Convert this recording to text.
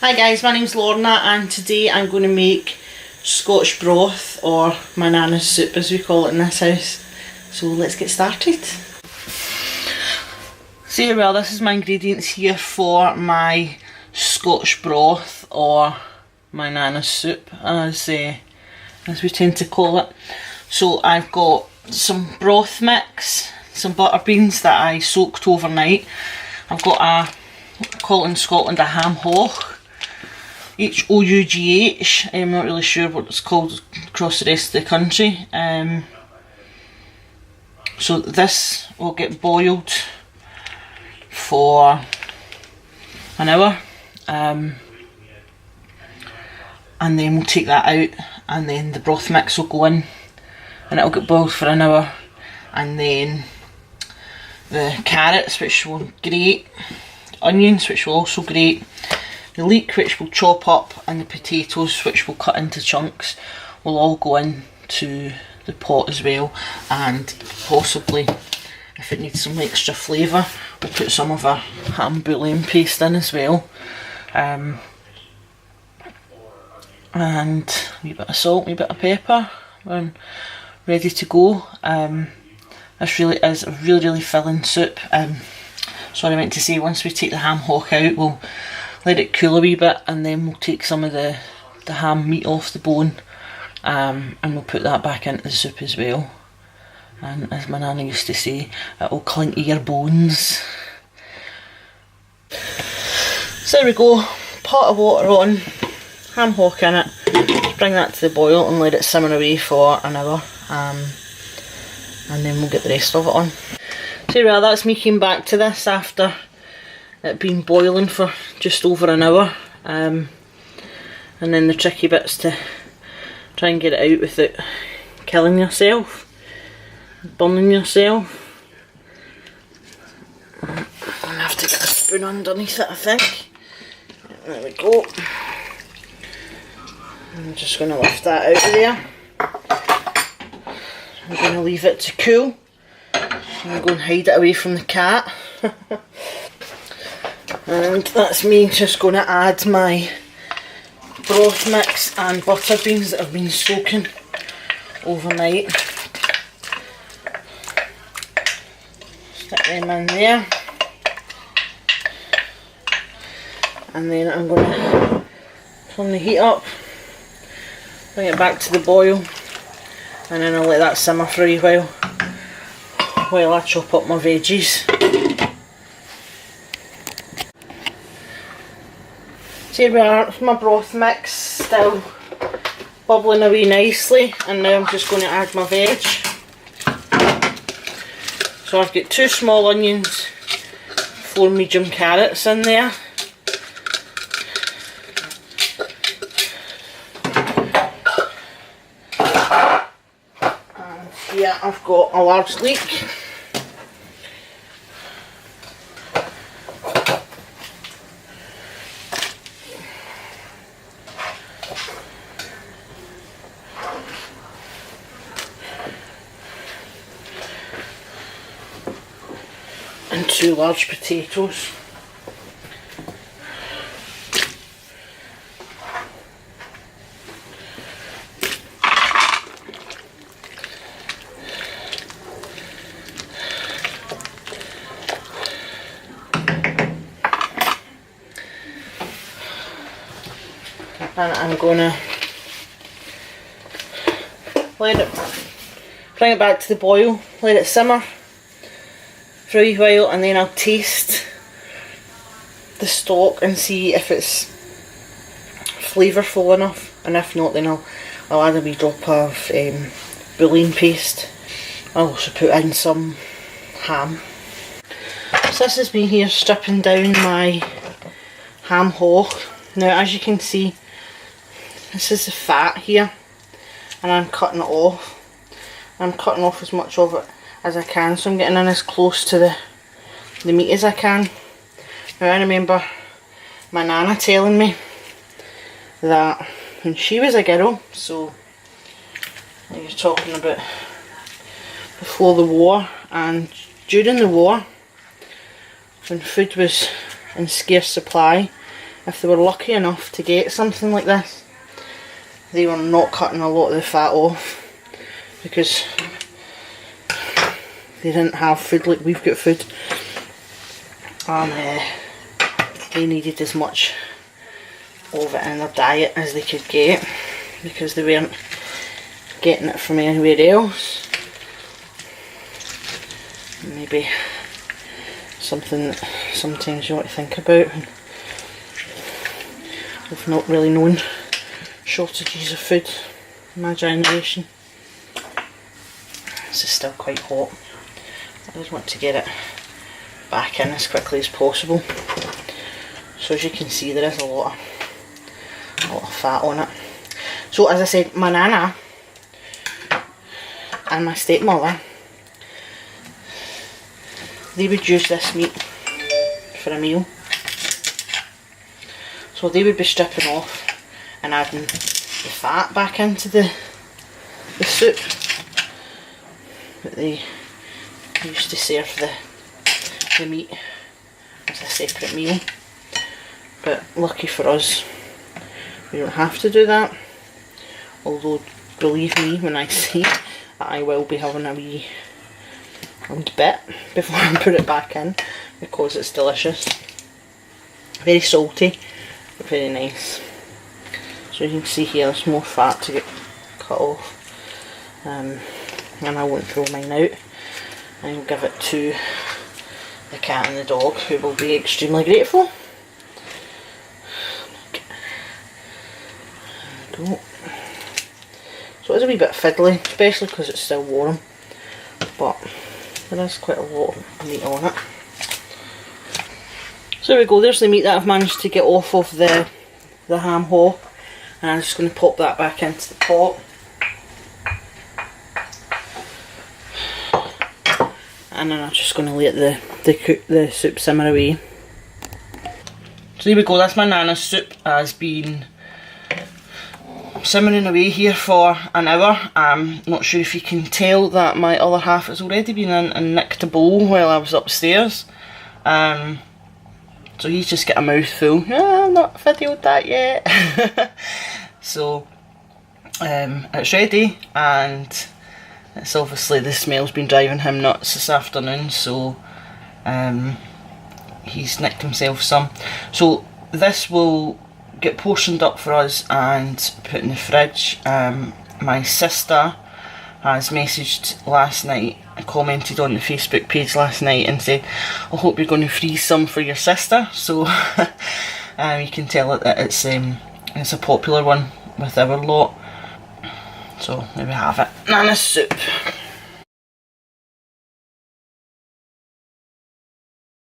Hi guys, my name's Lorna and today I'm going to make Scotch broth, or my nana's soup as we call it in this house. So let's get started. So here we are, this is my ingredients here for my Scotch broth, or my nana's soup as we tend to call it. So I've got some broth mix, some butter beans that I soaked overnight. I've got a, call it in Scotland, a ham hock. H-O-U-G-H, I'm not really sure what it's called across the rest of the country. So this will get boiled for an hour, and then we'll take that out, and then the broth mix will go in and it'll get boiled for an hour, and then the carrots, which will grate, onions, which will also grate, the leek, which we'll chop up, and the potatoes, which we'll cut into chunks, will all go into the pot as well. And possibly, if it needs some extra flavour, we'll put some of our ham bouillon paste in as well. And a wee bit of salt, a wee bit of pepper, and ready to go. This really is a really filling soup. Sorry, I meant to say, once we take the ham hock out, we'll let it cool a wee bit, and then we'll take some of the ham meat off the bone, and we'll put that back into the soup as well. And as my nana used to say, it'll cling to your bones. So there we go, pot of water on, ham hock in it, just bring that to the boil and let it simmer away for an hour, and then we'll get the rest of it on. So there we are, that's me came back to this after it been boiling for just over an hour, and then the tricky bit's to try and get it out without killing yourself, burning yourself. I'm gonna have to get a spoon underneath it, I think. There we go. I'm just going to lift that out of there. I'm going to leave it to cool. I'm going to hide it away from the cat. And that's me just going to add my broth mix and butter beans that have been soaking overnight. Stick them in there. And then I'm going to turn the heat up, bring it back to the boil, and then I'll let that simmer for a wee while I chop up my veggies. So here we are, my broth mix still bubbling away nicely, and now I'm just going to add my veg. So I've got 2 small onions, 4 medium carrots in there. And here I've got a large leek. And 2 large potatoes. And I'm going to let it, bring it back to the boil, let it simmer for a wee while, and then I'll taste the stock and see if it's flavourful enough, and if not, then I'll add a wee drop of bouillon paste. I'll also put in some ham. So this is me here stripping down my ham hock. Now, as you can see, this is the fat here, and I'm cutting it off. I'm cutting off as much of it as I can, so I'm getting in as close to the meat as I can. Now, I remember my nana telling me that when she was a girl, so you're talking about before the war and during the war, when food was in scarce supply, if they were lucky enough to get something like this, they were not cutting a lot of the fat off because they didn't have food like we've got food, and they needed as much of it in their diet as they could get because they weren't getting it from anywhere else. Maybe something that sometimes you want to think about. We've not really known shortages of food in my generation. This is still quite hot. I just want to get it back in as quickly as possible. So as you can see, there is a lot of fat on it. So as I said, my nana and my stepmother, they would use this meat for a meal. So they would be stripping off and adding the fat back into the soup. But they used to serve the meat as a separate meal. But lucky for us, we don't have to do that. Although, believe me when I say that I will be having a wee bit before I put it back in, because it's delicious. Very salty, but very nice. So you can see here there's more fat to get cut off, and I won't throw mine out. I'll give it to the cat and the dog, who will be extremely grateful. There we go. So it's a wee bit fiddly, especially because it's still warm, but there is quite a lot of meat on it. So there we go, there's the meat that I've managed to get off of the ham hock, and I'm just going to pop that back into the pot. And then I'm just going to let the soup simmer away. So there we go, that's my nana's soup. Has been simmering away here for an hour. I'm not sure if you can tell that my other half has already been in and nicked a bowl while I was upstairs. So he's just got a mouthful. I've not videoed that yet. So it's ready, and it's obviously the smell's been driving him nuts this afternoon, so he's nicked himself some. So this will get portioned up for us and put in the fridge. My sister has messaged last night, commented on the Facebook page last night and said, I hope you're going to freeze some for your sister. So you can tell that it's a popular one with our lot. So there we have it, Nana's soup.